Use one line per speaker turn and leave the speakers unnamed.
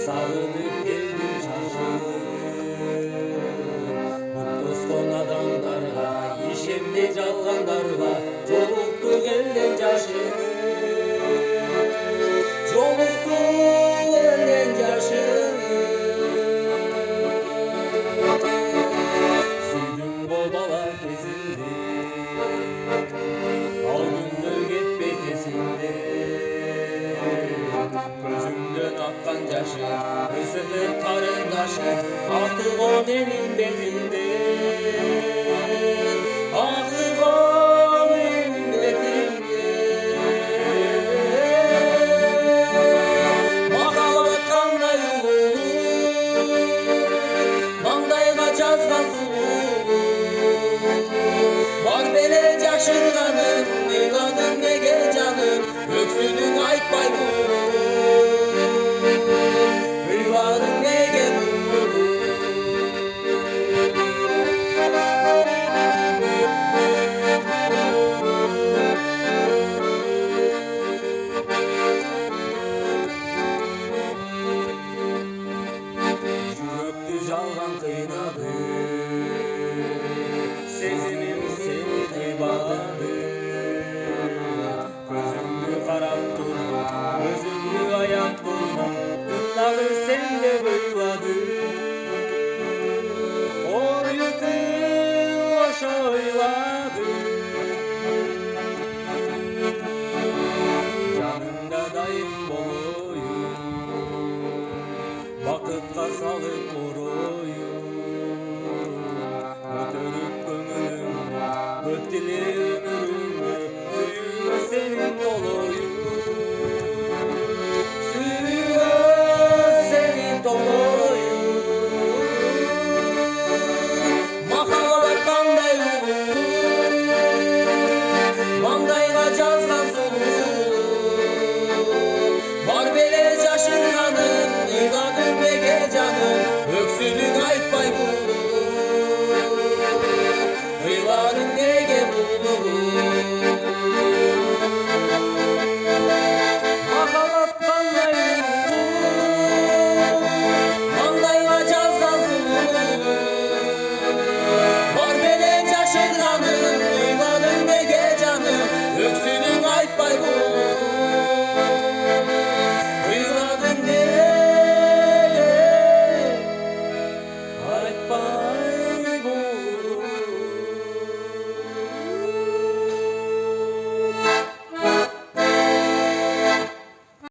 Sağılıp geldim şaşırdım. Mutluskon adamlarla, işimde calganlarla, Joluktu elden caşı. Joluktu elden caşı. Süydüm bobala kezindi, al günlük etme kesindi. Gözümden akkan caşı, ısıtıp karındaşı, artık o benim betimde. Artık o benim betimde. Bakalım kanla yolu, mandayla cazdan sulu. Var bele caşırganım, ne kadın ne gel canım, öksünün aytpay bu. Hıyvanın ne gel bu. Yürekti жалған kıynadı, sezimim seni kıybaladı. Gözümü karap durdu, gözümü ayap durdu, günleri sende bıyladı. O yüzün hoş oyladı, yanımda daim boyu, vakıfta salıp